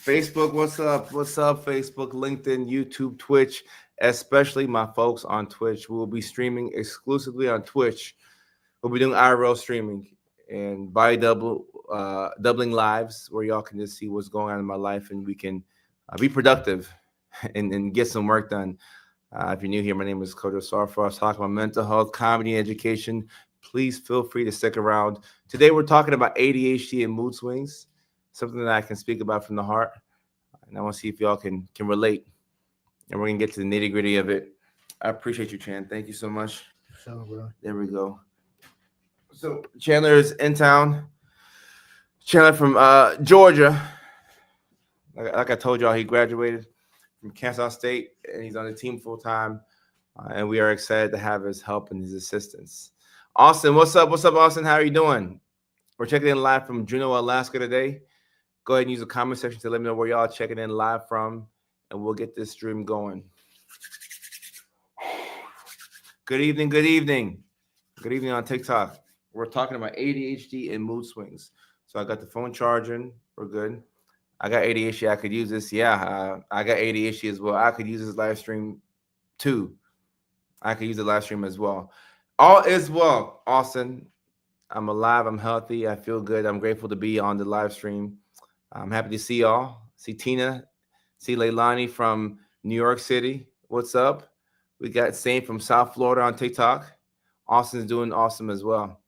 Facebook, what's up? What's up, Facebook, LinkedIn, YouTube, Twitch, especially my folks on Twitch. We will be streaming exclusively on Twitch. We'll be doing IRL streaming and doubling lives where y'all can just see what's going on in my life and we can be productive and get some work done. If you're new here, my name is Coach Sarfar. I was talking about mental health, comedy, and education. Please feel free to stick around. Today, we're talking about ADHD and mood swings, something that I can speak about from the heart. And I want to see if y'all can relate. And we're going to get to the nitty gritty of it. I appreciate you, Chan. Thank you so much. So, bro. There we go. So Chandler is in town. Chandler from Georgia. Like I told y'all, he graduated from Kansas State, and he's on the team full time. And we are excited to have his help and his assistance. Austin, what's up? What's up, Austin? How are you doing? We're checking in live from Juneau, Alaska today. Go ahead and use the comment section to let me know where y'all checking in live from, and we'll get this stream going. Good evening, good evening. Good evening on TikTok. We're talking about ADHD and mood swings. So I got the phone charging. We're good. I got ADHD. I could use this. Yeah, I got ADHD as well. I could use this live stream too. I could use the live stream as well. All is well, Austin. I'm alive. I'm healthy. I feel good. I'm grateful to be on the live stream. I'm happy to see y'all. See Tina. See Leilani from New York City. What's up? We got Saint from South Florida on TikTok. Austin's doing awesome as well.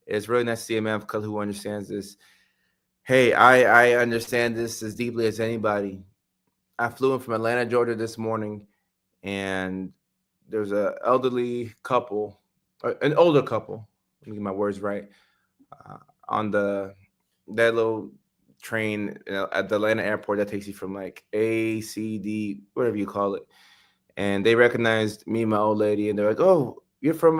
It's really nice to see a man of color who understands this. Hey, I understand this as deeply as anybody. I flew in from Atlanta, Georgia this morning, and there's an elderly couple, an older couple, let me get my words right, on that little train at the Atlanta airport that takes you from like A, C, D, whatever you call it. And they recognized me and my old lady, and they're like, "Oh, you're from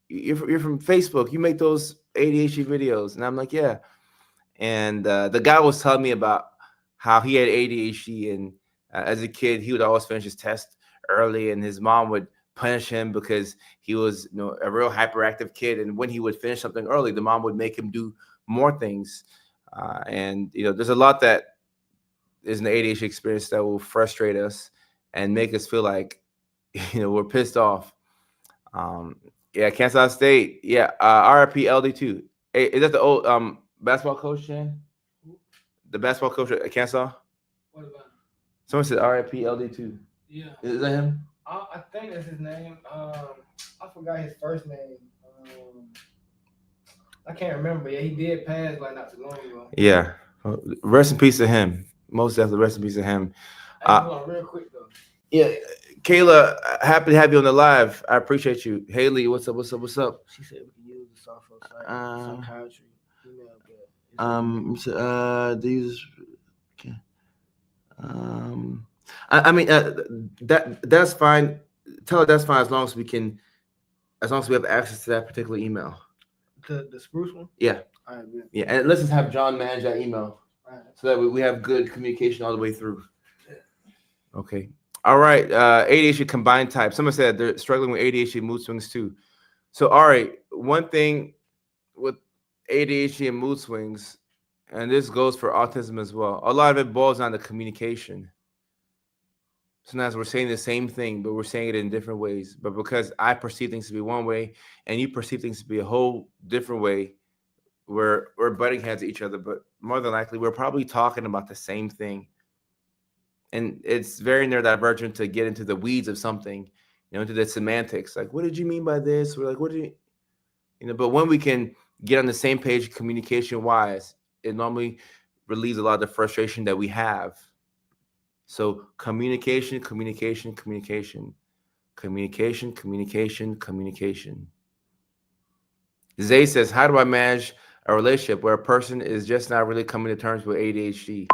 Facebook. You make those ADHD videos." And I'm like, "Yeah." And the guy was telling me about how he had ADHD, and as a kid, he would always finish his test early, and his mom would punish him because he was, a real hyperactive kid. And when he would finish something early, the mom would make him do more things. And there's a lot that is an ADHD experience that will frustrate us and make us feel like, we're pissed off. Yeah, Kansas State. Yeah, RIP LD2. Hey, is that the old basketball coach, Shan? The basketball coach at Kansas? What about him? Someone said RIP LD2. Yeah. Is that him? I think that's his name. I forgot his first name. I can't remember. Yeah, he did pass like not too long ago. Yeah. Rest in peace to him. Most definitely rest in peace to him. Hold on real quick though. Yeah, Kayla, happy to have you on the live. I appreciate you. Haley, what's up? What's up? What's up? She said we can use the software site, psychiatry, email, the users. Okay. I mean, that's fine. Tell her that's fine as long as we have access to that particular email. The spruce one. Yeah. All right, good. Yeah, and let's just have John manage that email, Right. so that we have good communication all the way through. Okay. All right. ADHD combined type. Someone said they're struggling with ADHD mood swings too. So, all right. One thing with ADHD and mood swings, and this goes for autism as well, a lot of it boils down to communication. Sometimes we're saying the same thing, but we're saying it in different ways. But because I perceive things to be one way and you perceive things to be a whole different way, we're butting heads at each other. But more than likely, we're probably talking about the same thing. And it's very neurodivergent to get into the weeds of something, into the semantics. Like, what did you mean by this? We're like, what did you, but when we can get on the same page communication-wise, it normally relieves a lot of the frustration that we have. So communication, communication, communication, communication, communication, communication. Zay says, how do I manage a relationship where a person is just not really coming to terms with ADHD?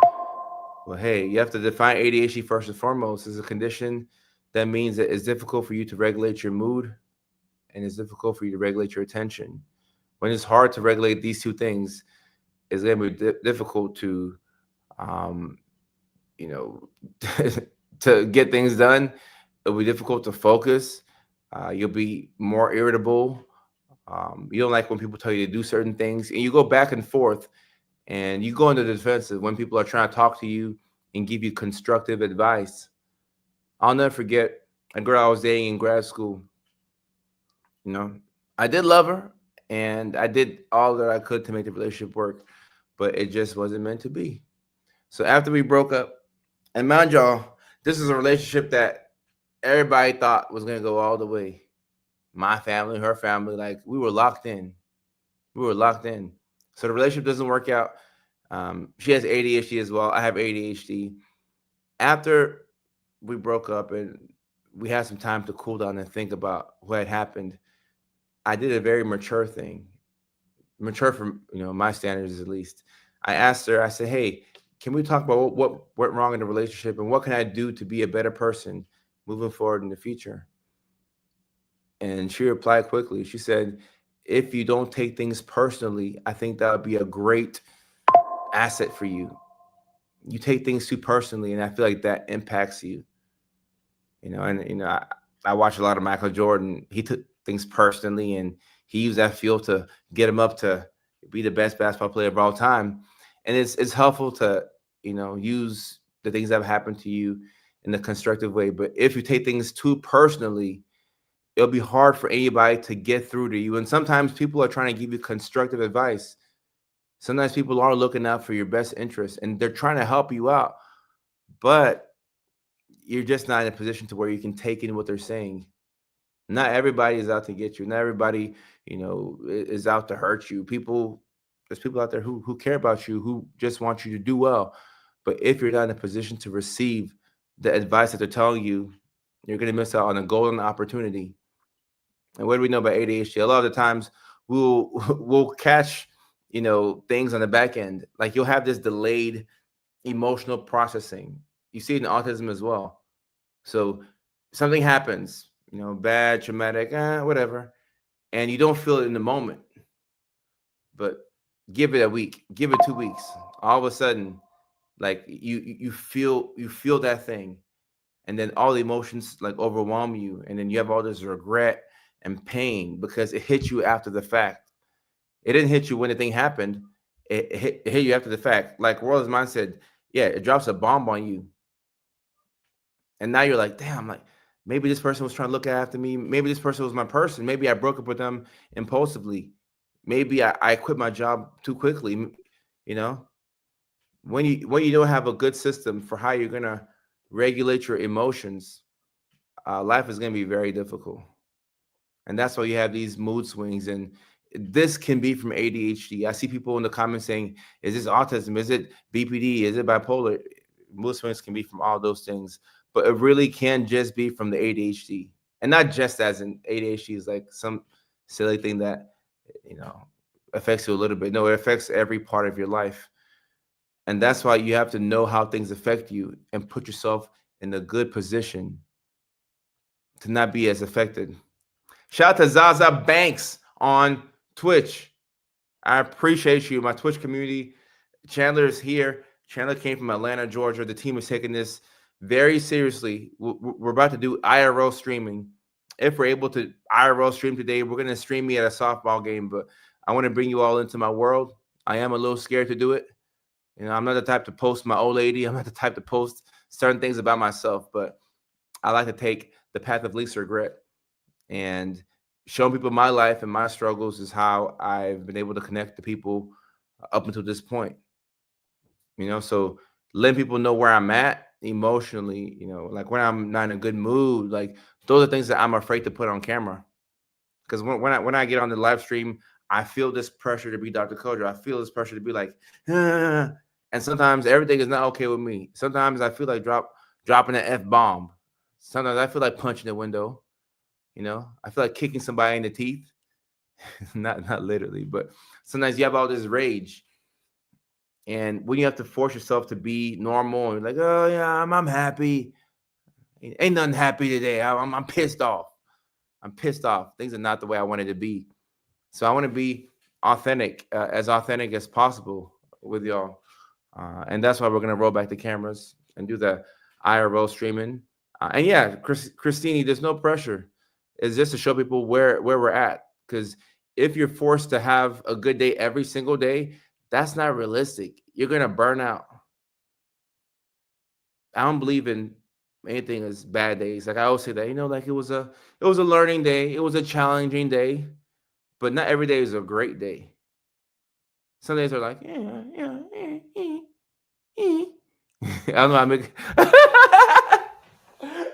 Well, hey, you have to define ADHD first and foremost. It's a condition that means that it's difficult for you to regulate your mood and it's difficult for you to regulate your attention. When it's hard to regulate these two things, it's going to be difficult to, to get things done. It'll be difficult to focus. You'll be more irritable. You don't like when people tell you to do certain things, and you go back and forth. and you go into the defensive when people are trying to talk to you and give you constructive advice. I'll never forget a girl I was dating in grad school. You know, I did love her, and I did all that I could to make the relationship work, but it just wasn't meant to be. So after we broke up, and mind y'all, this is a relationship that everybody thought was gonna go all the way. My family, her family, like we were locked in. We were locked in. So the relationship doesn't work out. She has ADHD as well. I have ADHD. After we broke up and we had some time to cool down and think about what had happened, I did a very mature thing, mature from my standards at least. I asked her. I said, "Hey, can we talk about what went wrong in the relationship and what can I do to be a better person moving forward in the future?" And she replied quickly. She said, "If you don't take things personally, I think that would be a great asset for you. You take things too personally, and I feel like that impacts you." I watch a lot of Michael Jordan. He took things personally, and he used that field to get him up to be the best basketball player of all time. And it's helpful to use the things that have happened to you in a constructive way. But if you take things too personally, it'll be hard for anybody to get through to you. And sometimes people are trying to give you constructive advice. Sometimes people are looking out for your best interest and they're trying to help you out, but you're just not in a position to where you can take in what they're saying. Not everybody is out to get you. Not everybody, is out to hurt you. There's people out there who care about you, who just want you to do well. But if you're not in a position to receive the advice that they're telling you, you're going to miss out on a golden opportunity. And what do we know about ADHD? A lot of the times we'll we'll catch, things on the back end. Like you'll have this delayed emotional processing. You see it in autism as well. So something happens, bad, traumatic, whatever, and you don't feel it in the moment. But give it a week, give it 2 weeks. All of a sudden, like you feel that thing, and then all the emotions like overwhelm you, and then you have all this regret and pain because it hit you after the fact. It didn't hit you when the thing happened. It hit you after the fact. Like World's Mind said, yeah, it drops a bomb on you. And now you're like, damn, like maybe this person was trying to look after me. Maybe this person was my person. Maybe I broke up with them impulsively. Maybe I quit my job too quickly. You know, when you don't have a good system for how you're gonna regulate your emotions, life is gonna be very difficult. And that's why you have these mood swings. And this can be from ADHD. I see people in the comments saying, is this autism? Is it BPD? Is it bipolar? Mood swings can be from all those things, but it really can just be from the ADHD. And not just as in ADHD is like some silly thing that, you know, affects you a little bit. No, it affects every part of your life. And that's why you have to know how things affect you and put yourself in a good position to not be as affected. Shout out to Zaza Banks on Twitch. I appreciate you, my Twitch community. Chandler is here. Chandler came from Atlanta, Georgia. The team is taking this very seriously. We're about to do IRL streaming. If we're able to IRL stream today, we're going to stream me at a softball game, but I want to bring you all into my world. I am a little scared to do it. I'm not the type to post my old lady. I'm not the type to post certain things about myself, but I like to take the path of least regret. And showing people my life and my struggles is how I've been able to connect to people up until this point. So letting people know where I'm at emotionally, like when I'm not in a good mood, like those are things that I'm afraid to put on camera. Because when I get on the live stream, I feel this pressure to be Dr. Kojo. I feel this pressure to be like, ah. And sometimes everything is not okay with me. Sometimes I feel like dropping an F bomb. Sometimes I feel like punching the window. I feel like kicking somebody in the teeth. not literally, but sometimes you have all this rage. And when you have to force yourself to be normal and like, oh yeah, I'm happy. Ain't nothing happy today. I'm pissed off. I'm pissed off. Things are not the way I wanted to be. So I want to be authentic, as authentic as possible with y'all. And that's why we're going to roll back the cameras and do the IRL streaming. And yeah, Christine, there's no pressure. It's just to show people where we're at. Because if you're forced to have a good day every single day, That's not realistic. You're gonna burn out. I don't believe in anything as bad days. Like I always say that, like it was a learning day. It was a challenging day, but not every day is a great day. Some days are like, yeah, yeah, eh. I don't know. I make. I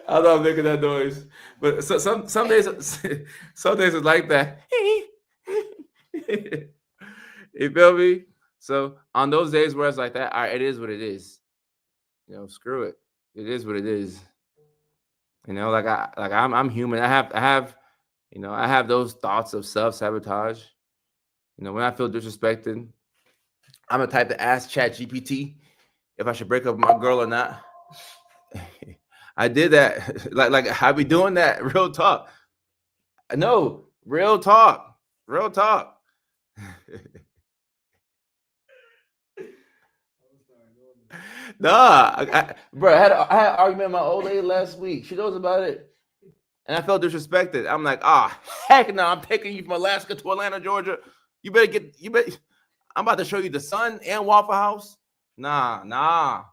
don't know. I'm making that noise, but some days, some days it's like that. You feel me? So on those days where it's like that, all right, it is what it is. Screw it. It is what it is. I'm human. I have those thoughts of self sabotage. When I feel disrespected, I'm the type to ask Chat GPT if I should break up with my girl or not. I did that. like I be doing that. Real talk. No, real talk. Real talk. Nah, bro, I had an argument with my old lady last week. She knows about it. And I felt disrespected. I'm like, heck no, I'm taking you from Alaska to Atlanta, Georgia. You better, I'm about to show you the sun and Waffle House. Nah, nah,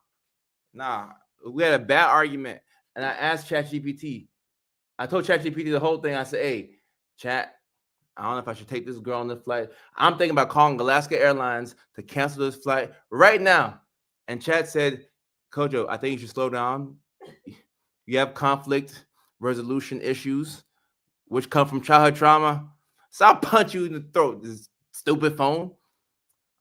nah. We had a bad argument. And I asked ChatGPT. I told ChatGPT the whole thing. I said, hey, Chat, I don't know if I should take this girl on the flight. I'm thinking about calling Alaska Airlines to cancel this flight right now. And Chat said, Kojo, I think you should slow down. You have conflict resolution issues, which come from childhood trauma. So I'll punch you in the throat, this stupid phone.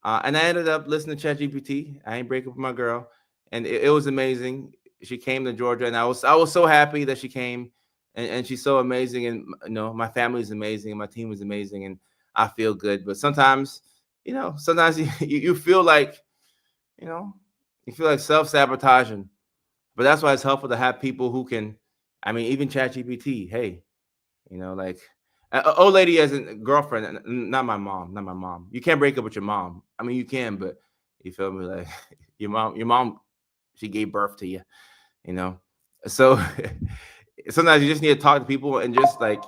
And I ended up listening to ChatGPT. I ain't break up with my girl. And it was amazing. She came to Georgia, and I was so happy that she came, and she's so amazing. And my family is amazing, and my team is amazing, and I feel good. But sometimes you feel like, you know, you feel like self-sabotaging. But that's why it's helpful to have people who can, I mean, even ChatGPT. Hey, like old lady as a girlfriend, not my mom, not my mom. You can't break up with your mom. I mean, you can, but you feel me? Like your mom, she gave birth to you, you know. So sometimes you just need to talk to people and just like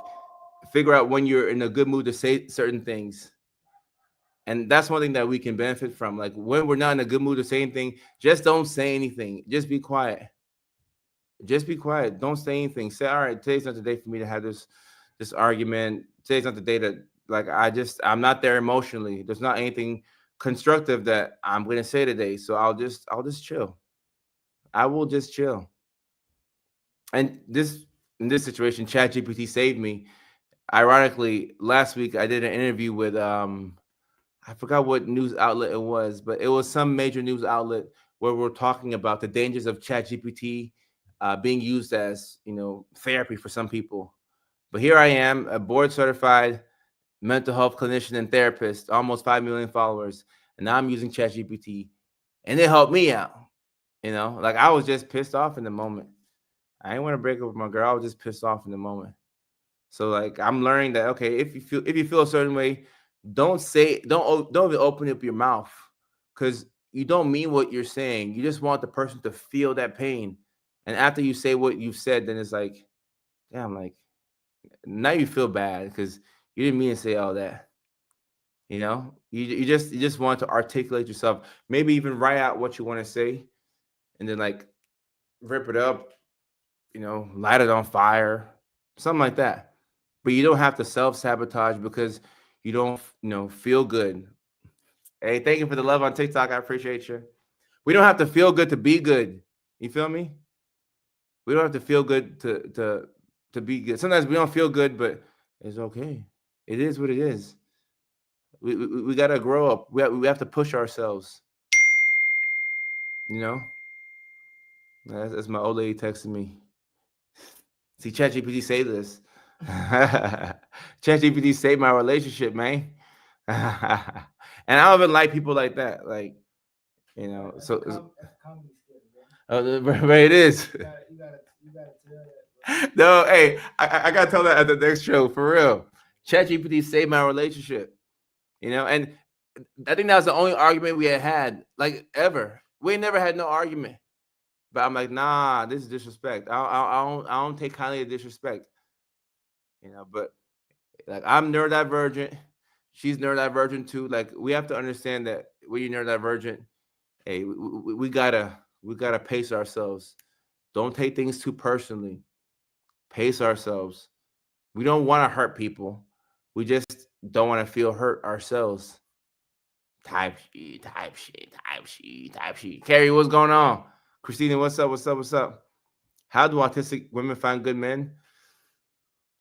figure out when you're in a good mood to say certain things. And that's one thing that we can benefit from. Like when we're not in a good mood to say anything, just don't say anything. Just be quiet. Just be quiet. Don't say anything. Say, all right, today's not the day for me to have this argument. Today's not the day that like I'm not there emotionally. There's not anything constructive that I'm gonna say today. So I'll just chill. I will just chill. And in this situation, ChatGPT saved me. Ironically, last week I did an interview with I forgot what news outlet it was, but it was some major news outlet where we're talking about the dangers of ChatGPT being used as therapy for some people. But here I am, a board certified mental health clinician and therapist, almost 5 million followers, and now I'm using ChatGPT, and it helped me out. Like I was just pissed off in the moment. I didn't want to break up with my girl. I was just pissed off in the moment. So like I'm learning that okay, if you feel a certain way, don't even open up your mouth because you don't mean what you're saying. You just want the person to feel that pain. And after you say what you've said, then it's like, damn, like now you feel bad because you didn't mean to say all that. You just want to articulate yourself, maybe even write out what you want to say, and then like rip it up, light it on fire, something like that. But you don't have to self sabotage because you don't, feel good. Hey, thank you for the love on TikTok. I appreciate you. We don't have to feel good to be good. You feel me? We don't have to feel good to be good. Sometimes we don't feel good, but it's okay. It is what it is. We gotta grow up. We have to push ourselves. You know, that's my old lady texting me. See, ChatGPT say this. ChatGPT saved my relationship, man. And I don't even like people like that. Like, That's so that's a comedy skit, bro. but it is. You gotta tell that, No, hey, I gotta tell that at the next show for real. ChatGPT saved my relationship. And I think that was the only argument we had like ever. We never had no argument. But I'm like, nah, this is disrespect. I don't take kindly to disrespect. But like I'm neurodivergent, she's neurodivergent too. Like we have to understand that when you're neurodivergent, hey, we gotta pace ourselves. Don't take things too personally. Pace ourselves. We don't want to hurt people. We just don't want to feel hurt ourselves. Type shit, type shit, type shit, type shit. Carrie, what's going on? Christina, what's up? What's up? What's up? How do autistic women find good men?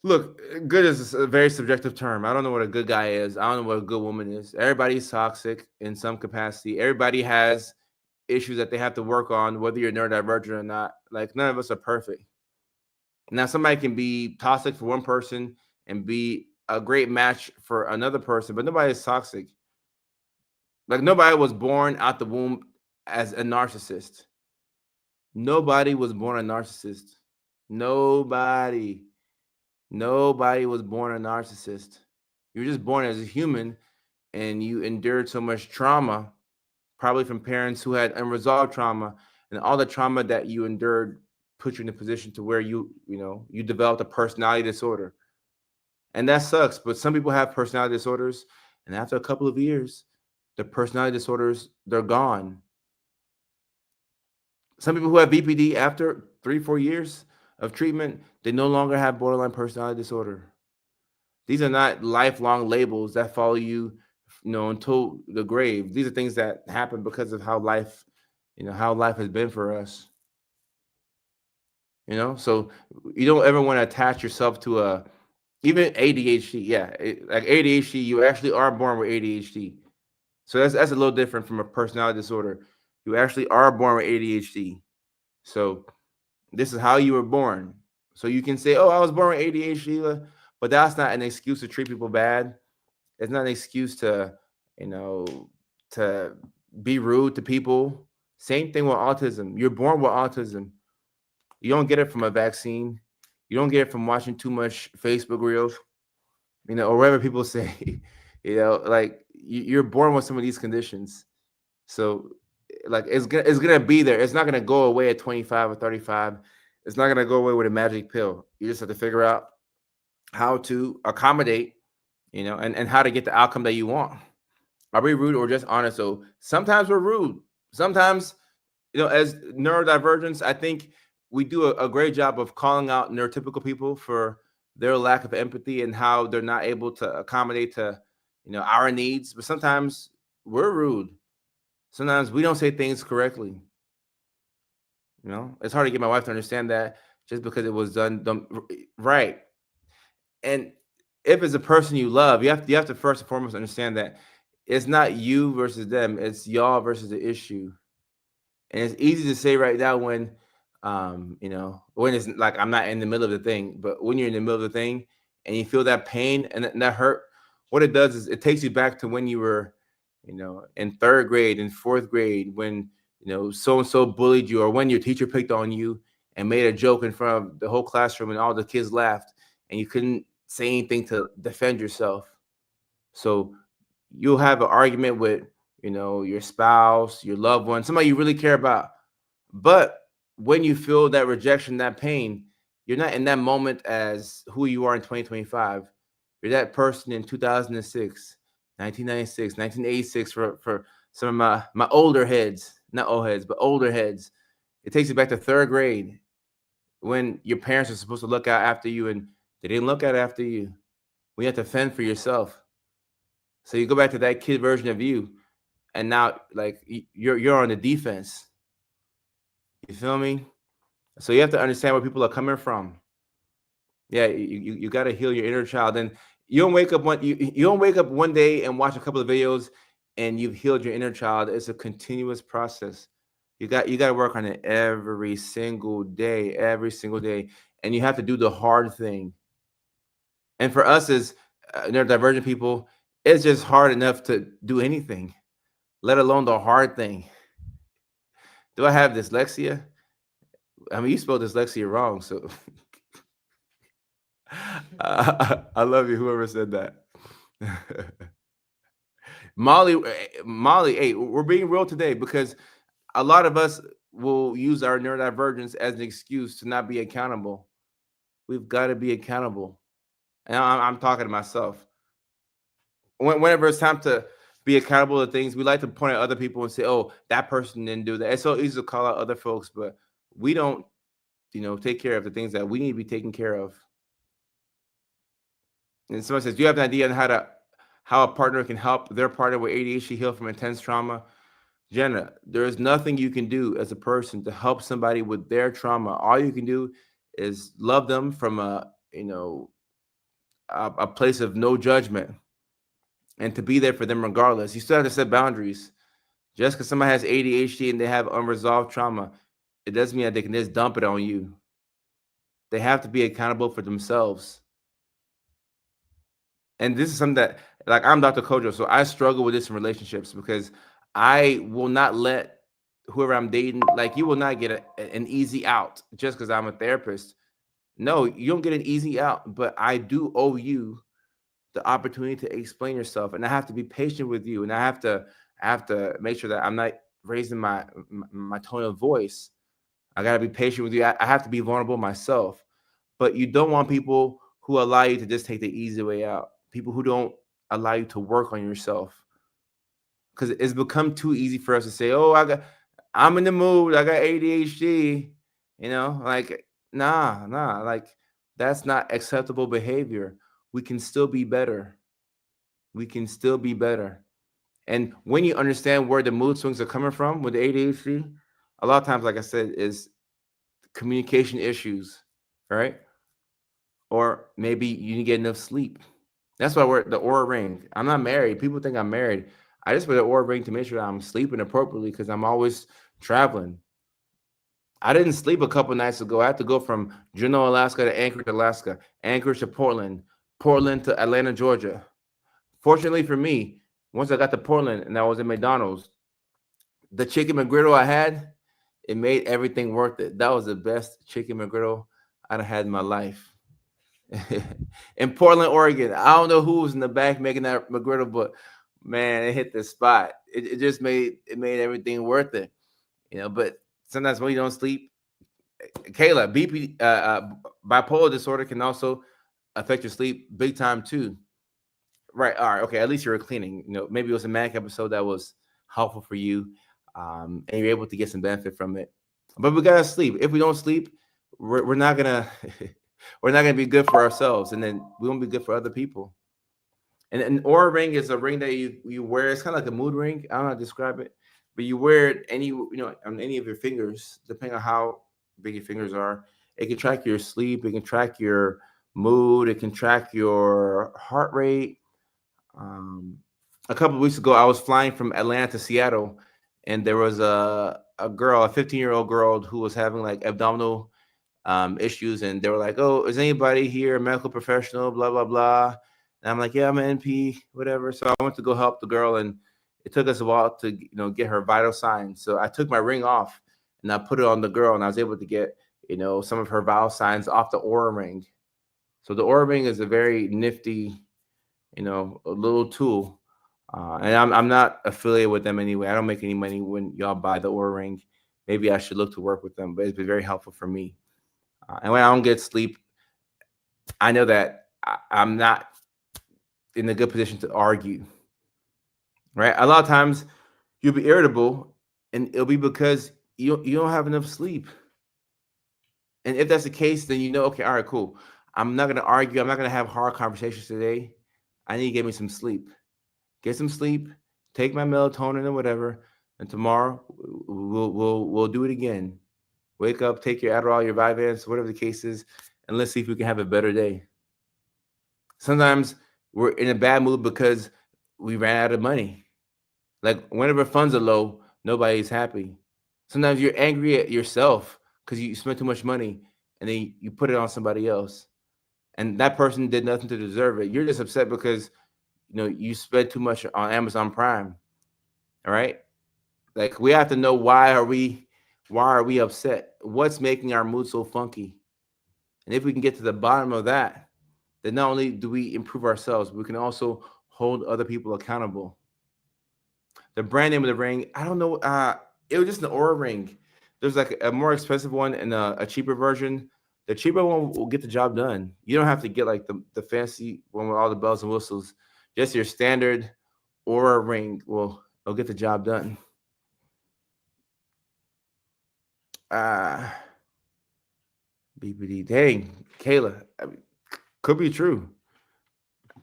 Look, good is a very subjective term. I don't know what a good guy is. I don't know what a good woman is. Everybody's toxic in some capacity. Everybody has issues that they have to work on, whether you're neurodivergent or not. Like, none of us are perfect. Now, somebody can be toxic for one person and be a great match for another person, but nobody is toxic. Like, nobody was born out the womb as a narcissist. Nobody was born a narcissist. Nobody. Nobody was born a narcissist. You were just born as a human and you endured so much trauma, probably from parents who had unresolved trauma, and all the trauma that you endured put you in a position to where you developed a personality disorder. And that sucks, but some people have personality disorders, and after a couple of years, the personality disorders, they're gone. Some people who have BPD after 3-4 years of treatment, they no longer have borderline personality disorder. These are not lifelong labels that follow you, until the grave. These are things that happen because of how life has been for us. So you don't ever want to attach yourself to even ADHD. Yeah, like ADHD, you actually are born with ADHD. So that's a little different from a personality disorder. You actually are born with ADHD. So this is how you were born. So you can say, "Oh, I was born with ADHD," but that's not an excuse to treat people bad. It's not an excuse you know, to be rude to people. Same thing with autism. You're born with autism. You don't get it from a vaccine. You don't get it from watching too much Facebook reels, or whatever people say. Like you're born with some of these conditions. So, like it's gonna be there. It's not gonna go away at 25 or 35. It's not gonna go away with a magic pill. You just have to figure out how to accommodate, and how to get the outcome that you want. Are we rude or just honest? So sometimes we're rude. Sometimes, as neurodivergence, I think we do a great job of calling out neurotypical people for their lack of empathy and how they're not able to accommodate to, our needs. But sometimes we're rude. Sometimes we don't say things correctly. It's hard to get my wife to understand that just because it was done right. And if it's a person you love, you have to first and foremost understand that it's not you versus them, it's y'all versus the issue. And it's easy to say right now when it's like I'm not in the middle of the thing, but when you're in the middle of the thing and you feel that pain and that hurt, what it does is it takes you back to when you were, in third grade, in fourth grade, when so and so bullied you, or when your teacher picked on you and made a joke in front of the whole classroom and all the kids laughed and you couldn't say anything to defend yourself. So you'll have an argument with, your spouse, your loved one, somebody you really care about. But when you feel that rejection, that pain, you're not in that moment as who you are in 2025. You're that person in 2006, 1996, 1986 for some of my older heads, not old heads, but older heads. It takes you back to third grade when your parents are supposed to look out after you and they didn't look out after you. We have to fend for yourself. So you go back to that kid version of you, and now like you're on the defense. You feel me? So you have to understand where people are coming from. Yeah, you got to heal your inner child, and you don't wake up one day and watch a couple of videos and you've healed your inner child. It's a continuous process. You got to work on it every single day, and you have to do the hard thing. And for us as neurodivergent people, it's just hard enough to do anything, let alone the hard thing. Do I have dyslexia? I mean, you spelled dyslexia wrong, so I love you, whoever said that. Molly, hey, we're being real today because a lot of us will use our neurodivergence as an excuse to not be accountable. We've got to be accountable. And I'm talking to myself. Whenever it's time to be accountable to things. We like to point at other people and say, "Oh, that person didn't do that." It's so easy to call out other folks, but we don't, take care of the things that we need to be taken care of. And someone says, "Do you have an idea on how a partner can help their partner with ADHD heal from intense trauma?" Jenna, there is nothing you can do as a person to help somebody with their trauma. All you can do is love them from a place of no judgment, and to be there for them regardless. You still have to set boundaries. Just because somebody has ADHD and they have unresolved trauma, it doesn't mean that they can just dump it on you. They have to be accountable for themselves. And this is something that, like, I'm Dr. Kojo, so I struggle with this in relationships because I will not let whoever I'm dating, like, you will not get an easy out just because I'm a therapist. No, you don't get an easy out, but I do owe you the opportunity to explain yourself, and I have to be patient with you, and I have to make sure that I'm not raising my tone of voice. I got to be patient with you. I have to be vulnerable myself. But you don't want people who allow you to just take the easy way out. People who don't allow you to work on yourself, because it's become too easy for us to say, "Oh, I'm in the mood. I got ADHD." Like, nah, like, that's not acceptable behavior. We can still be better. We can still be better. And when you understand where the mood swings are coming from with the ADHD, a lot of times, like I said, is communication issues, right? Or maybe you didn't get enough sleep. That's why I wear the Aura Ring. I'm not married. People think I'm married. I just wear the Aura Ring to make sure that I'm sleeping appropriately because I'm always traveling. I didn't sleep a couple nights ago. I had to go from Juneau, Alaska to Anchorage, Alaska, Anchorage to Portland, Portland to Atlanta, Georgia. Fortunately for me, once I got to Portland and I was in McDonald's, the chicken McGriddle I had, it made everything worth it. That was the best chicken McGriddle I'd had in my life. In Portland, Oregon. I don't know who was in the back making that McGriddle, but man, it hit the spot. It just made everything worth it. But sometimes when you don't sleep, Kayla, bipolar disorder can also affect your sleep big time too. Right. All right. Okay. At least you're cleaning. Maybe it was a Mac episode that was helpful for you, and you're able to get some benefit from it. But we gotta sleep. If we don't sleep, we're not gonna we're not gonna be good for ourselves, and then we won't be good for other people. And an Aura ring is a ring that you wear. It's kind of like a mood ring. I don't know how to describe it, but you wear it on any of your fingers, depending on how big your fingers are. It can track your sleep. It can track your mood. It can track your heart rate. um, a couple of weeks ago, I was flying from Atlanta to Seattle, and there was a girl, a 15-year-old girl, who was having like abdominal issues, and they were like, "Oh, is anybody here a medical professional?" Blah blah blah. And I'm like, "Yeah, I'm an NP, whatever." So I went to go help the girl, and it took us a while to get her vital signs. So I took my ring off and I put it on the girl, and I was able to get some of her vital signs off the Aura ring. So the Aura ring is a very nifty a little tool. And I'm not affiliated with them anyway. I don't make any money when y'all buy the Aura ring. Maybe I should look to work with them, but it's been very helpful for me. And when I don't get sleep, I know that I'm not in a good position to argue. Right? A lot of times you'll be irritable, and it'll be because you don't have enough sleep. And if that's the case, then okay, all right, cool. I'm not gonna argue. I'm not gonna have hard conversations today. I need to get me some sleep. Get some sleep, take my melatonin or whatever, and tomorrow we'll do it again. Wake up, take your Adderall, your Vyvanse, whatever the case is, and let's see if we can have a better day. Sometimes we're in a bad mood because we ran out of money. Like, whenever funds are low, nobody's happy. Sometimes you're angry at yourself because you spent too much money, and then you put it on somebody else, and that person did nothing to deserve it. You're just upset because you spent too much on Amazon Prime. All right. Like, we have to know why are we upset? What's making our mood so funky? And if we can get to the bottom of that, then not only do we improve ourselves, we can also hold other people accountable. The brand name of the ring, I don't know. It was just an Aura ring. There's like a more expensive one and a cheaper version. The cheaper one will get the job done. You don't have to get like the fancy one with all the bells and whistles. Just your standard or a ring will get the job done. BBD. Dang, Kayla, could be true.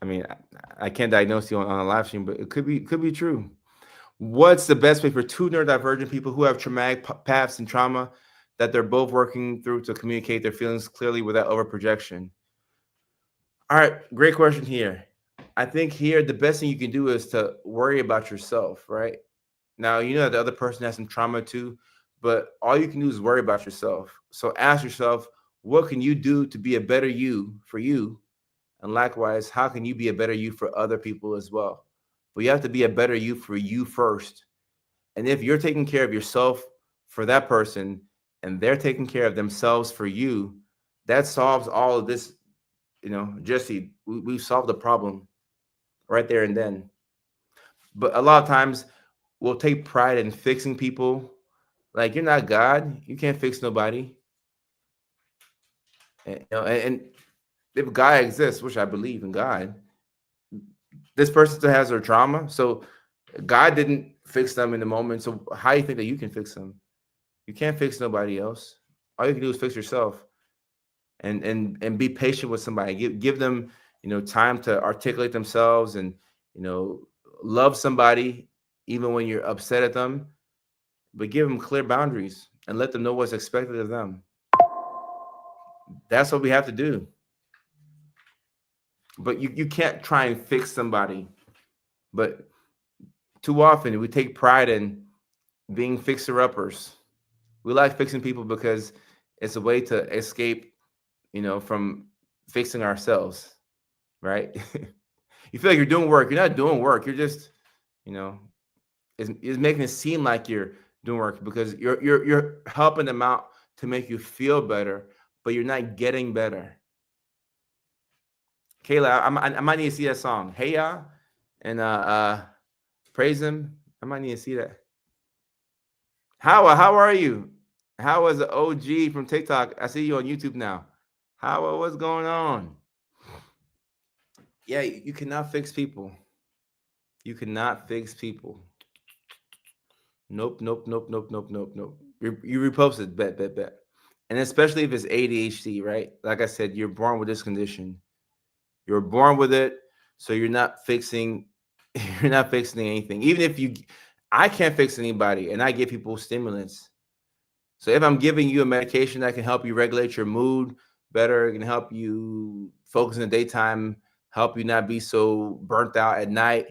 I mean, I can't diagnose you on a live stream, but it could be true. What's the best way for two neurodivergent people who have traumatic paths and trauma that they're both working through to communicate their feelings clearly without overprojection? All right, great question here. I think here the best thing you can do is to worry about yourself, right? Now, you know the other person has some trauma too, but all you can do is worry about yourself. So ask yourself, what can you do to be a better you for you? And likewise, how can you be a better you for other people as well? But you have to be a better you for you first. And if you're taking care of yourself for that person and they're taking care of themselves for you, that solves all of this. Jesse, we've solved the problem right there and then. But a lot of times we'll take pride in fixing people. Like, you're not God. You can't fix nobody. And if God exists, which I believe in God, this person still has their trauma. So God didn't fix them in the moment. So how do you think that you can fix them? You can't fix nobody else. All you can do is fix yourself, and be patient with somebody. Give them time to articulate themselves, and love somebody even when you're upset at them. But give them clear boundaries and let them know what's expected of them. That's what we have to do. But you can't try and fix somebody. But too often we take pride in being fixer-uppers. We like fixing people because it's a way to escape, from fixing ourselves, right? You feel like you're doing work. You're not doing work. You're just, is making it seem like you're doing work because you're helping them out to make you feel better, but you're not getting better. Kayla, I might need to see that song. Hey y'all, and praise him. I might need to see that. How are you? How was the OG from TikTok? I see you on YouTube now. What's going on? Yeah, you cannot fix people. You cannot fix people. Nope. You reposted, bet. And especially if it's ADHD, right? Like I said, you're born with this condition. You're born with it, so you're not fixing. You're not fixing anything. Even if I can't fix anybody, and I give people stimulants. So if I'm giving you a medication that can help you regulate your mood better, it can help you focus in the daytime, help you not be so burnt out at night.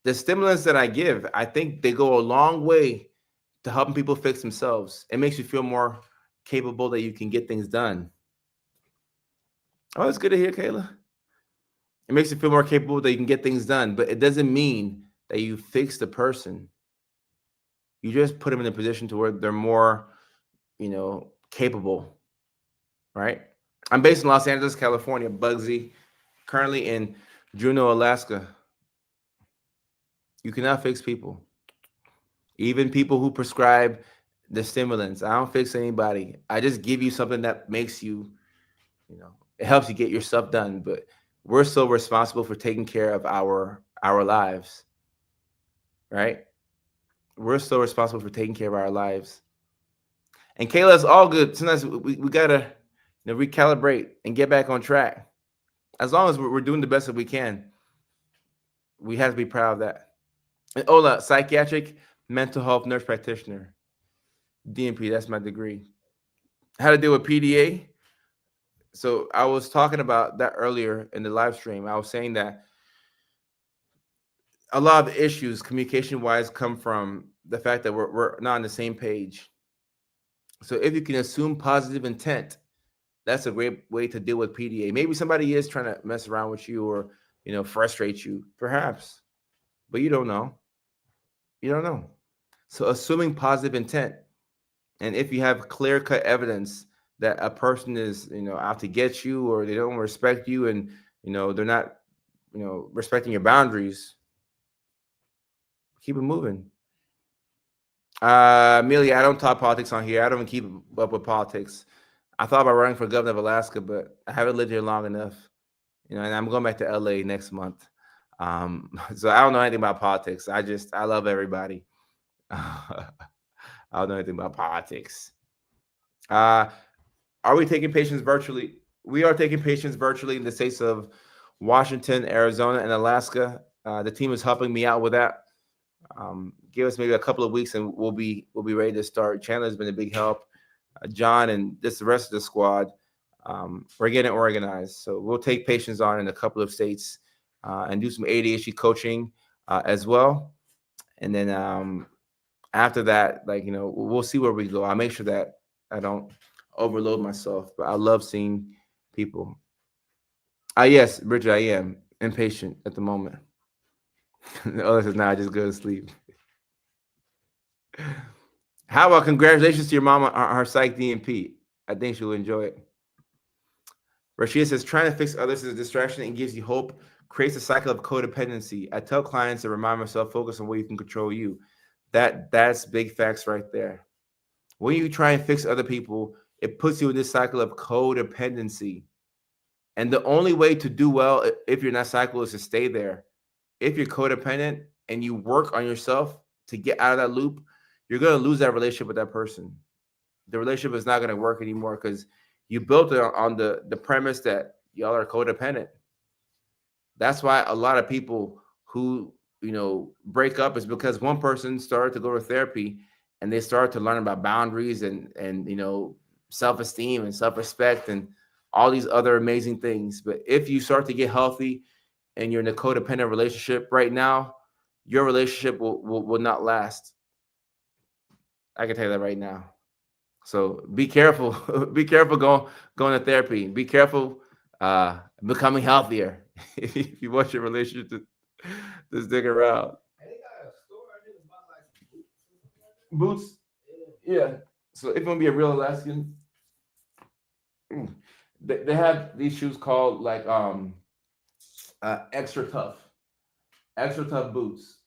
The stimulants that I give, I think they go a long way to helping people fix themselves. It makes you feel more capable that you can get things done. Oh, it's good to hear, Kayla. It makes you feel more capable that you can get things done, but it doesn't mean that you fix the person. You just put them in a position to where they're more, capable, right? I'm based in Los Angeles, California, Bugsy, currently in Juneau, Alaska. You cannot fix people. Even people who prescribe the stimulants. I don't fix anybody. I just give you something that makes you, it helps you get your stuff done. But we're still responsible for taking care of our lives, right? We're still responsible for taking care of our lives. And Kayla, it's all good. Sometimes we gotta recalibrate and get back on track. As long as we're doing the best that we can, we have to be proud of that. And Ola, psychiatric mental health nurse practitioner, DNP. That's my degree. How to deal with PDA. So I was talking about that earlier in the live stream. I was saying that a lot of the issues communication-wise come from the fact that we're not on the same page. So if you can assume positive intent, that's a great way to deal with PDA. Maybe somebody is trying to mess around with you or, frustrate you, perhaps, but you don't know. You don't know. So assuming positive intent, and if you have clear-cut evidence that a person is, out to get you, or they don't respect you, and they're not, respecting your boundaries, keep it moving. Amelia, I don't talk politics on here. I don't even keep up with politics. I thought about running for governor of Alaska, but I haven't lived here long enough. And I'm going back to LA next month. So I don't know anything about politics. I love everybody. I don't know anything about politics. Uh, are we taking patients virtually? We are taking patients virtually in the states of Washington, Arizona, and Alaska. The team is helping me out with that. Give us maybe a couple of weeks, and we'll be ready to start. Chandler's been a big help. John and this the rest of the squad. We're getting organized, so we'll take patients on in a couple of states and do some ADHD coaching as well. And then after that, like we'll see where we go. I'll make sure that I don't overload myself, but I love seeing people. Yes, Bridget, I am impatient at the moment. Oh, this is not just go to sleep. How about congratulations to your mom on her psych DNP? I think she'll enjoy it. Rashida says, trying to fix others is a distraction and gives you hope, creates a cycle of codependency. I tell clients to remind myself, focus on what you can control you. That's big facts right there. When you try and fix other people, it puts you in this cycle of codependency. And the only way to do well if you're in that cycle is to stay there. If you're codependent and you work on yourself to get out of that loop, you're going to lose that relationship with that person. The relationship is not going to work anymore because you built it on the premise that y'all are codependent. That's why a lot of people who break up is because one person started to go to therapy and they started to learn about boundaries and self-esteem and self-respect and all these other amazing things. But if you start to get healthy and you're in a codependent relationship right now, your relationship will not last. I can tell you that right now. So be careful. Be careful going to therapy. Be careful becoming healthier if you want your relationship to stick around. Boots? Yeah. So if you want to be a real Alaskan, they have these shoes called like extra tough boots.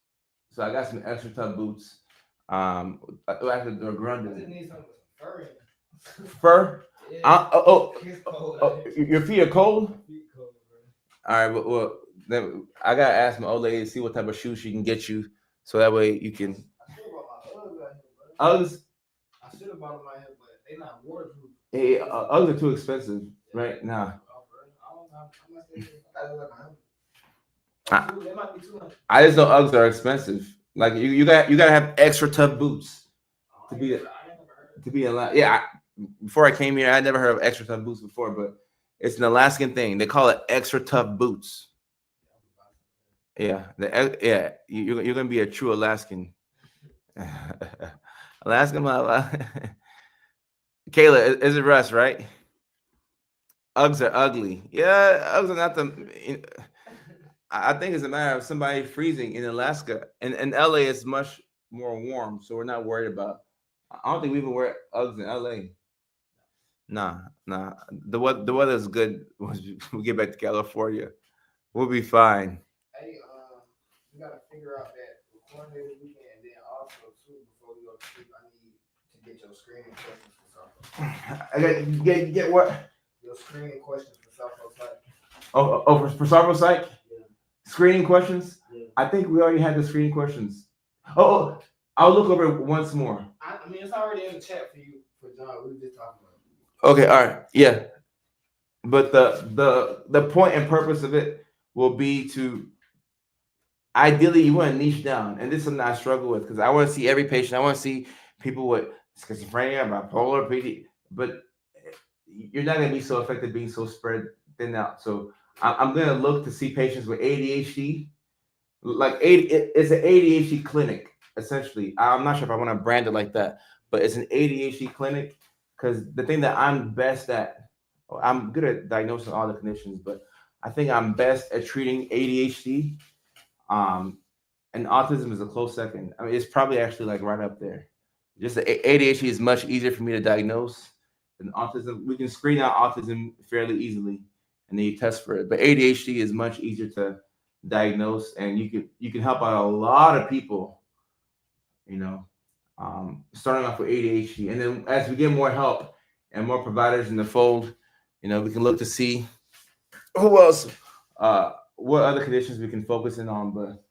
So I got some extra tough boots. Actually, they're Grundy. Fur? Yeah. Your feet are cold? All right, well, then I gotta ask my old lady to see what type of shoes she can get you, so that way you can. Uggs. I should have bought them out here, but they not waterproof. Hey, Uggs are too expensive right now. I just know Uggs are expensive. Like you gotta have extra tough boots to be allowed. Yeah, before I came here, I never heard of extra tough boots before, but it's an Alaskan thing. They call it extra tough boots. Yeah, you're gonna be a true Alaskan. Alaskan, Kayla, is it Russ, right? Uggs are ugly. Yeah, Uggs are not the. I think it's a matter of somebody freezing in Alaska, and LA is much more warm, so we're not worried about. I don't think we even wear Uggs in LA. Nah. The weather is good once we get back to California. We'll be fine. Hey, we gotta figure out that recording this weekend, and then also too before we go to sleep, I need to get your screening questions for softball. I got get what? Your screening questions for softball site. For Sarvo Psych? Yeah. Screening questions? Yeah. I think we already had the screening questions. I'll look over it once more. I mean, it's already in the chat for you, for John. We were just talking about it. Okay, all right, yeah. But the point and purpose of it will be to ideally you want to niche down, and this is something I struggle with because I want to see every patient. I want to see people with schizophrenia, bipolar, PD, but you're not going to be so effective being so spread thin out. So I'm going to look to see patients with ADHD. Like it's an ADHD clinic essentially. I'm not sure if I want to brand it like that, but it's an ADHD clinic because the thing that I'm best at, I'm good at diagnosing all the conditions, but I think I'm best at treating ADHD. And autism is a close second. I mean, it's probably actually like right up there. Just the ADHD is much easier for me to diagnose than autism. We can screen out autism fairly easily, and then you test for it. But ADHD is much easier to diagnose, and you can help out a lot of people. Starting off with ADHD, and then as we get more help and more providers in the fold, we can look to see who else what other conditions we can focus in on. But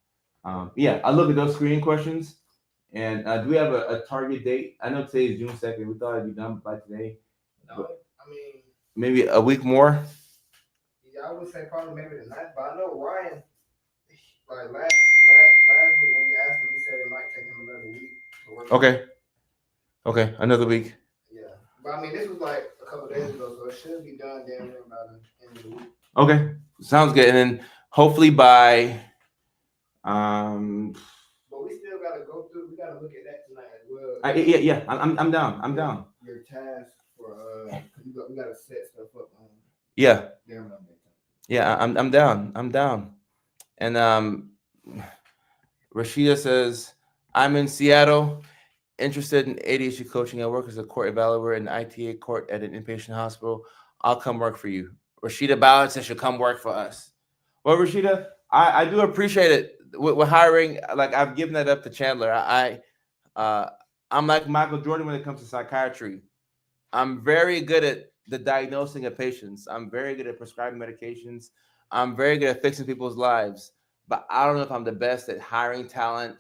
yeah, I look at those screening questions. And do we have a target date? I know today is June 2nd. We thought it'd be done by today. No, I mean, Maybe a week more. yeah, I would say probably maybe the ninth. But I know Ryan, like last week when we asked him, he said it might take him another week to work. Okay. Okay, another week. Yeah, but I mean, this was like a couple days ago, so it should be done damn near by the end of the week. Okay, sounds good. And then hopefully by um But we still gotta go through. We gotta look at that tonight as well. yeah, I'm down. I'm down. Your task for we gotta set stuff up on. Yeah. Damn Monday. Yeah, I'm down. I'm down. And Rashida says, I'm in Seattle, interested in ADHD coaching. I work as a court evaluator in ITA court at an inpatient hospital. I'll come work for you. Rashida Ballard says she'll come work for us. Well, Rashida, I do appreciate it with hiring. Like I've given that up to Chandler. I'm like Michael Jordan when it comes to psychiatry. I'm very good at the diagnosing of patients. I'm very good at prescribing medications. I'm very good at fixing people's lives. But I don't know if I'm the best at hiring talent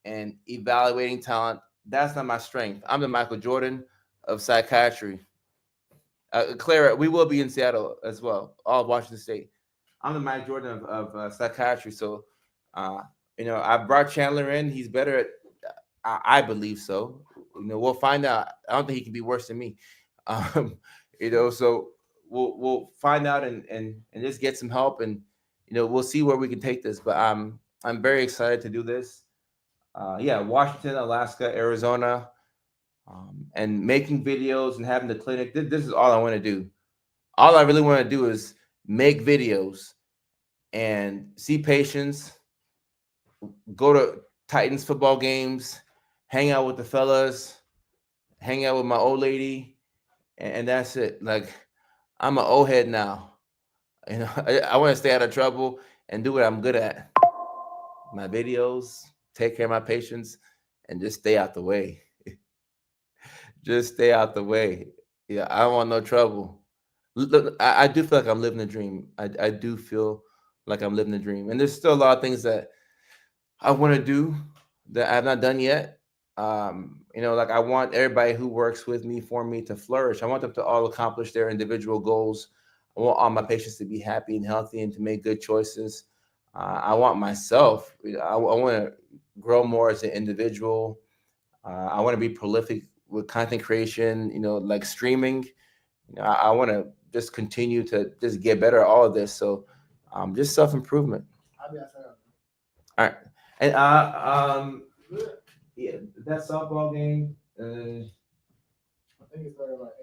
and evaluating talent. That's not my strength. I'm the Michael Jordan of psychiatry. Clara, we will be in Seattle as well, all of Washington State. I'm the Mike Jordan of psychiatry. So, I brought Chandler in. He's better at, I believe so. We'll find out. I don't think he can be worse than me. So we'll find out and just get some help, and we'll see where we can take this. But I'm very excited to do this. Washington, Alaska, Arizona, and making videos and having the clinic. This is all I want to do. All I really want to do is make videos and see patients, go to Titans football games, hang out with the fellas, hang out with my old lady, and that's it. Like, I'm an old head now. I want to stay out of trouble and do what I'm good at. My videos, take care of my patients, and just stay out the way. Just stay out the way. Yeah, I don't want no trouble. Look, I do feel like I'm living a dream. I do feel like I'm living a dream. And there's still a lot of things that I want to do that I've not done yet. Like I want everybody who works with me, for me, to flourish. I want them to all accomplish their individual goals. I want all my patients to be happy and healthy and to make good choices. I want myself, I want to grow more as an individual. I want to be prolific with content creation, like streaming. I want to just continue to just get better at all of this. So just self-improvement. I'll be outside. All right. And yeah, that softball game. I think it started like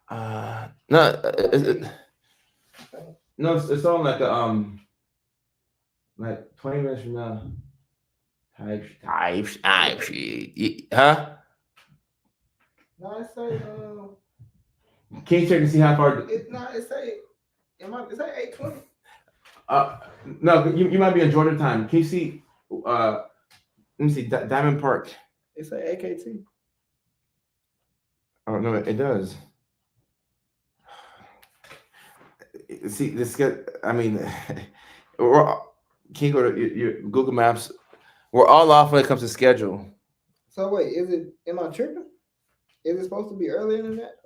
8:30. No, it's on like like 20 minutes from now. Type, huh? No, it say Can you check to see how far? It say 8:20. No, you might be in Georgia time. Can you see? Let me see. Diamond Park. It say AKT. Oh no, it does. See this. I mean, can you go to your Google Maps? We're all off when it comes to schedule. So wait, am I tripping? Is it supposed to be earlier than that?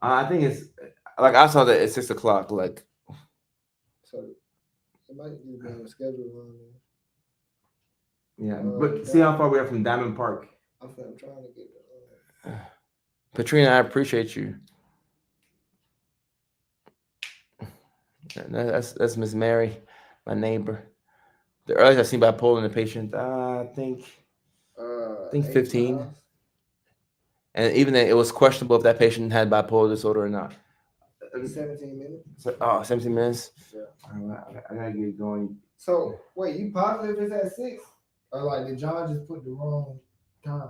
I think it's like I saw that at 6:00. Like, so it might just be on the schedule wrong. Yeah, but see how far we are from Diamond Park. I'm trying to get. Katrina, I appreciate you. That's Miss Mary, my neighbor. The earliest I've seen bipolar in a patient, I think 15. Miles. And even then, it was questionable if that patient had bipolar disorder or not. 17 minutes. 17 minutes. Yeah. I gotta get going. So wait, you positive it's at 6? Or like did John just put the wrong time?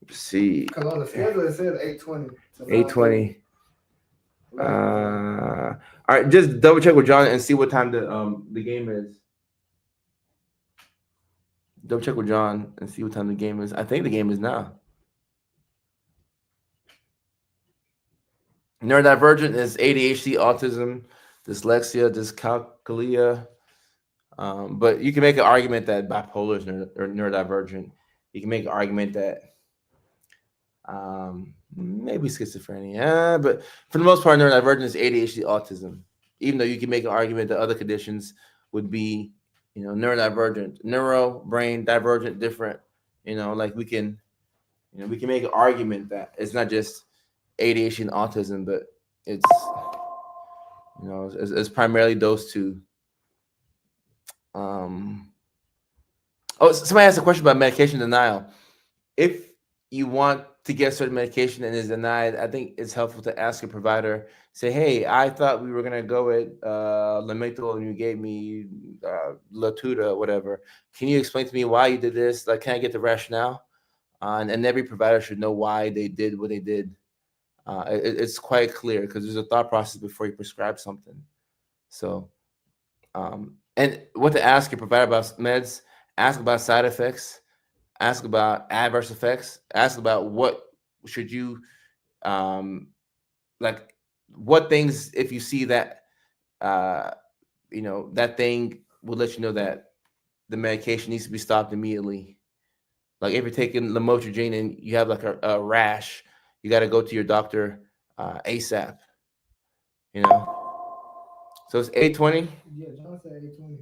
Let's see. Because on the schedule it says 8:20. 8:20. All right, just double check with John and see what time the game is. Double check with John and see what time the game is. I think the game is now. Neurodivergent is ADHD, autism, dyslexia, dyscalculia. But you can make an argument that bipolar is or neurodivergent. You can make an argument that maybe schizophrenia, but for the most part, neurodivergent is ADHD, autism. Even though you can make an argument that other conditions would be, neurodivergent, neuro, brain, divergent, different. Like we can make an argument that it's not just ADHD and autism, but it's it's primarily those two. Somebody asked a question about medication denial. If you want to get certain medication and is denied, I think it's helpful to ask your provider. Say, hey, I thought we were gonna go with Lamictal and you gave me Latuda, whatever. Can you explain to me why you did this? Like, can I get the rationale? And every provider should know why they did what they did. It's quite clear because there's a thought process before you prescribe something. So, and what to ask your provider about meds, ask about side effects, ask about adverse effects, ask about what should you, like, what things, if you see that, that thing will let you know that the medication needs to be stopped immediately. Like if you're taking lamotrigine and you have like a rash, you got to go to your doctor ASAP. So it's 8:20. Yeah, John said 8:20.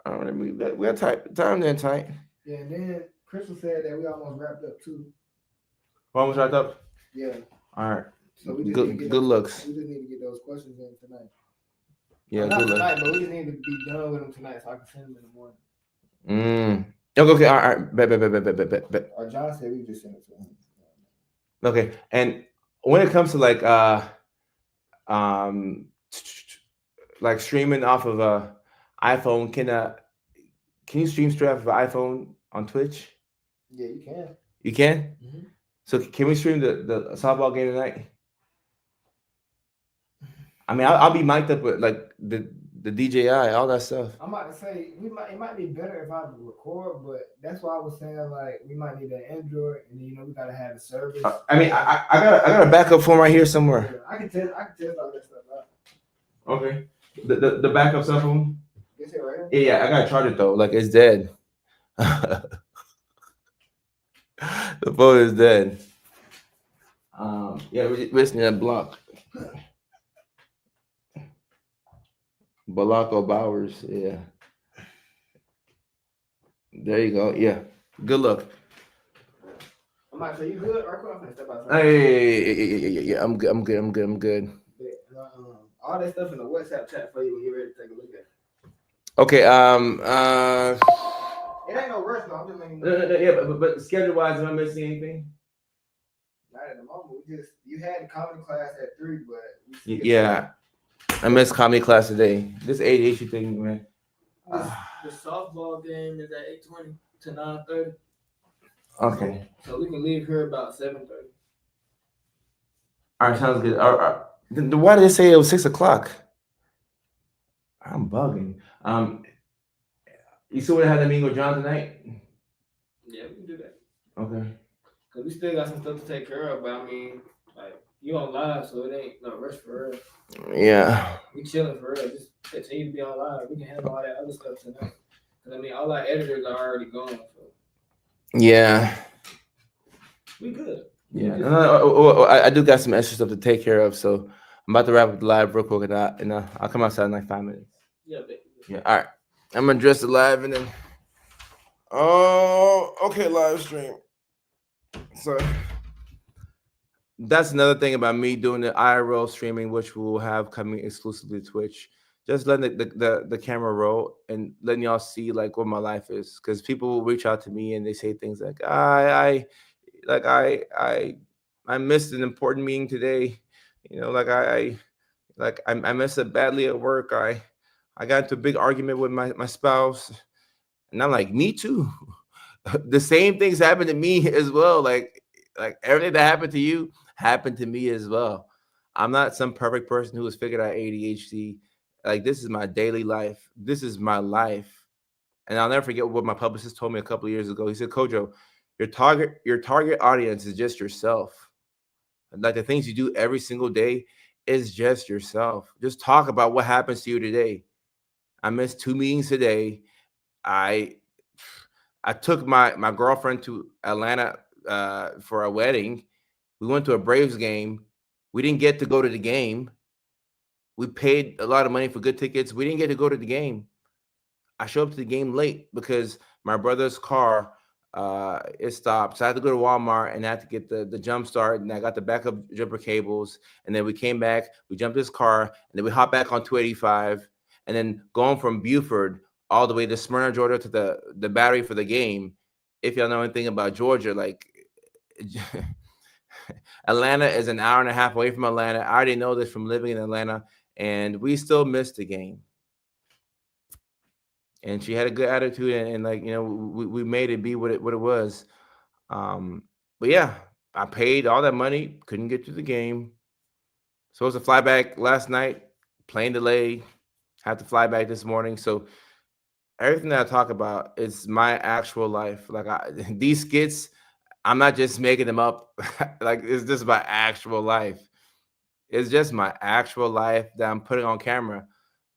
All right, we got time then tight. Yeah, and then Crystal said that we almost wrapped up too. Almost wrapped up. Yeah. All right. So we just good looks. We just need to get those questions in tonight. Yeah, not good tonight, looks. but we just need to be done with them tonight so I can send them in the morning. Okay. All right. Bet. Or John said we just send it to him. Okay. And when it comes to like streaming off of a iPhone, can you stream straight off of an iPhone on Twitch? Yeah, you can. You can? Mm-hmm. So can we stream the softball game tonight? I mean, I'll be mic'd up with like the DJI, all that stuff. I'm about to say it might be better if I record, but that's why I was saying like we might need an Android, and we gotta have a service. I mean, I got a backup phone right here somewhere. Yeah, I can test all that stuff out. Okay. The backup cell phone. Is it right here? Yeah, I gotta charge it though. Like it's dead. The phone is dead. Yeah, we're listening to Block. Balako Bowers, yeah. There you go. Yeah. Good luck. I'm about to say you good. Right, I'm gonna step outside. Yeah. I'm good. Yeah, all that stuff in the WhatsApp chat for you when you're ready to take a look at it. Okay. It ain't no rush though. I'm just letting you know. Yeah, but schedule wise, am I missing anything? Not at the moment. You had the comedy class at 3, but yeah. I missed comedy class today. This ADHD thing, man. The softball game is at 8:20 to 9:30. Okay. So we can leave here about 7:30. All right, sounds good. All right. Why did they say it was 6:00? I'm bugging. You still want to have that meeting with John tonight? Yeah, we can do that. Okay. Cause we still got some stuff to take care of, but I mean, like you on live, so it ain't no rush for real. Yeah. We chilling for real. Just continue to be on live. We can handle all that other stuff tonight. Cause I mean, all our editors are already gone. So. Yeah. We good. Yeah. I do got some extra stuff to take care of, so I'm about to wrap up the live real quick, and I'll come outside in like 5 minutes. Yeah, baby. Yeah. All right. I'm gonna address the live and then. Oh, okay, live stream. So that's another thing about me doing the IRL streaming, which we will have coming exclusively to Twitch. Just letting the camera roll and letting y'all see like what my life is, because people will reach out to me and they say things like, I missed an important meeting today. I messed up badly at work. I got into a big argument with my spouse, and I'm like, me too. The same things happened to me as well. Like everything that happened to you happened to me as well. I'm not some perfect person who has figured out ADHD. Like, this is my daily life. This is my life. And I'll never forget what my publicist told me a couple of years ago. He said, Kojo, your target audience is just yourself. Like the things you do every single day is just yourself. Just talk about what happens to you today. I missed 2 meetings today. I I took my girlfriend to Atlanta for a wedding. We went to a Braves game. We didn't get to go to the game. We paid a lot of money for good tickets. We didn't get to go to the game. I showed up to the game late because my brother's car it stopped. So I had to go to Walmart and I had to get the jump start, and I got the backup jumper cables. And then we came back, we jumped this car, and then we hopped back on 285, and then going from Buford all the way to Smyrna, Georgia to the battery for the game. If y'all know anything about Georgia, like Atlanta is an hour and a half away from Atlanta. I already know this from living in Atlanta, and we still missed the game. And she had a good attitude, and like we made it be what it was. Um, but yeah, I paid all that money, couldn't get to the game. Supposed to fly back last night, plane delay, had to fly back this morning. So everything that I talk about is my actual life. Like these skits, I'm not just making them up. Like it's just my actual life. It's just my actual life that I'm putting on camera,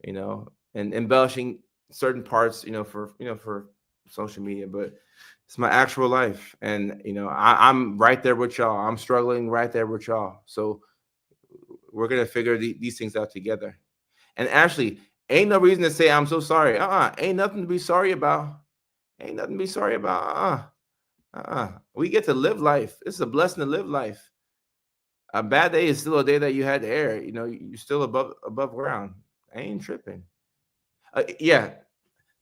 and embellishing certain parts, for social media, but it's my actual life. And I'm right there with y'all. I'm struggling right there with y'all. So we're gonna figure these things out together. And Ashley, ain't no reason to say I'm so sorry. Ain't nothing to be sorry about. Ain't nothing to be sorry about. We get to live life. It's a blessing to live life. A bad day is still a day that you had to air. You're still above ground. I ain't tripping. Yeah,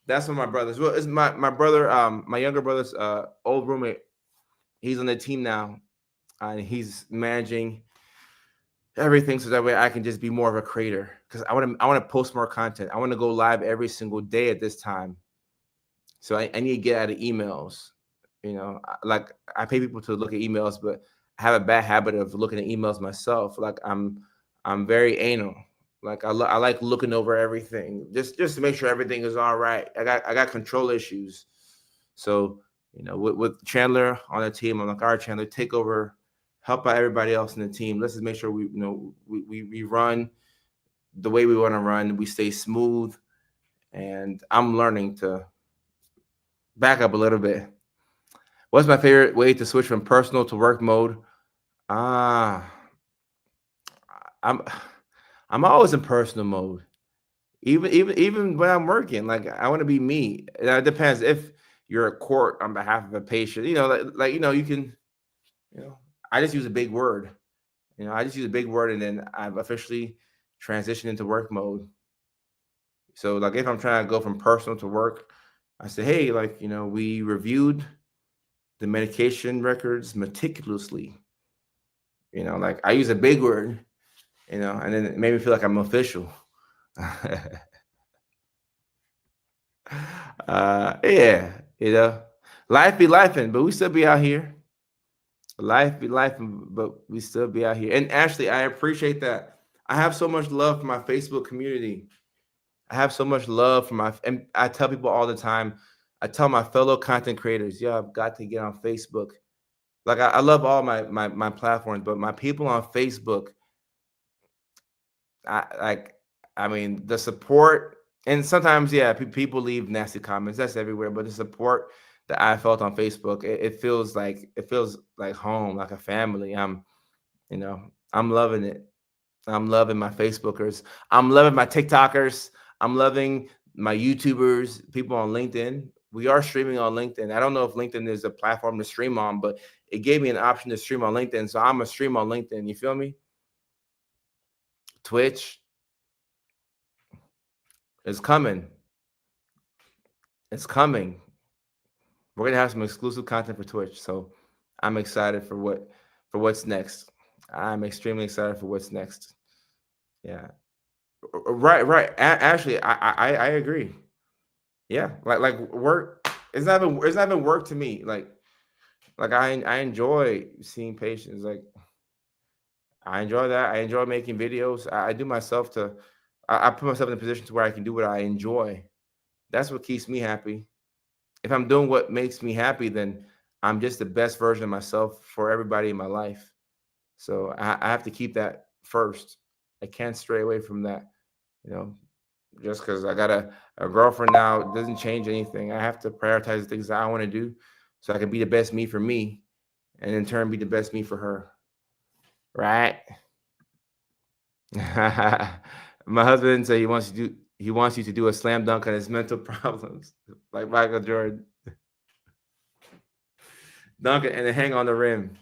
that's what my brothers. Well, it's my brother, my younger brother's old roommate. He's on the team now, and he's managing everything so that way I can just be more of a creator. Because I want to post more content. I want to go live every single day at this time. So I need to get out of emails. Like I pay people to look at emails, but I have a bad habit of looking at emails myself. Like I'm very anal. Like I like looking over everything just to make sure everything is all right. I got control issues. So with Chandler on the team, I'm like, all right, Chandler, take over, help out everybody else in the team. Let's just make sure we run the way we want to run. We stay smooth, and I'm learning to back up a little bit. What's my favorite way to switch from personal to work mode? Ah, I'm I'm always in personal mode. Even when I'm working, like I want to be me. It depends if you're a court on behalf of a patient. You can. You know, I just use a big word. I just use a big word, and then I've officially transitioned into work mode. So, like, if I'm trying to go from personal to work, I say, hey, like, we reviewed the medication records meticulously. Like I use a big word, and then it made me feel like I'm official. Yeah, life be lifing, but we still be out here. Life be lifing, but we still be out here. And Ashley, I appreciate that. I have so much love for my Facebook community. I have so much love for and I tell people all the time. I tell my fellow content creators, yo, I've got to get on Facebook. Like I love all my platforms, but my people on Facebook, I mean, the support, and sometimes, yeah, people leave nasty comments. That's everywhere, but the support that I felt on Facebook, it feels like home, like a family. I'm loving it. I'm loving my Facebookers. I'm loving my TikTokers. I'm loving my YouTubers, people on LinkedIn. We are streaming on LinkedIn. I don't know if LinkedIn is a platform to stream on, but it gave me an option to stream on LinkedIn. So I'm going to stream on LinkedIn. You feel me? Twitch is coming. It's coming. We're going to have some exclusive content for Twitch. So I'm excited for what's next. I'm extremely excited for what's next. Yeah. Right. Actually, I agree. Yeah, like work. It's not even work to me. Like I enjoy seeing patients. Like I enjoy that. I enjoy making videos. I do myself to. I put myself in a position to where I can do what I enjoy. That's what keeps me happy. If I'm doing what makes me happy, then I'm just the best version of myself for everybody in my life. So I have to keep that first. I can't stray away from that. You know, just because I got a girlfriend now doesn't change anything. I have to prioritize the things that I want to do so I can be the best me for me and in turn be the best me for her. Right? My husband said he wants you to do a slam dunk on his mental problems, like Michael Jordan. Dunk it and then hang on the rim.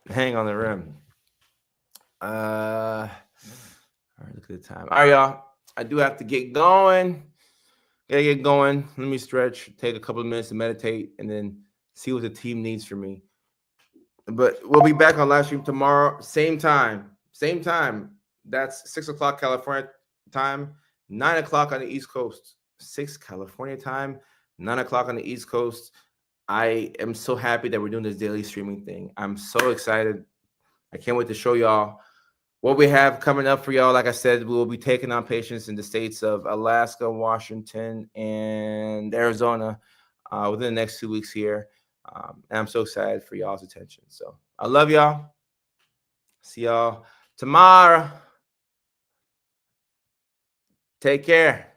Hang on the rim. All right, look at the time. All right, y'all. I do have to get going. Gotta get going. Let me stretch, take a couple of minutes to meditate, and then see what the team needs from me. But we'll be back on live stream tomorrow, same time. Same time. That's 6 o'clock California time, 9 o'clock on the East Coast. 6 California time, 9 o'clock on the East Coast. I am so happy that we're doing this daily streaming thing. I'm so excited. I can't wait to show y'all what we have coming up for y'all. Like I said, we will be taking on patients in the states of Alaska, Washington, and Arizona within the next 2 weeks here. And I'm so excited for y'all's attention. So I love y'all. See y'all tomorrow. Take care.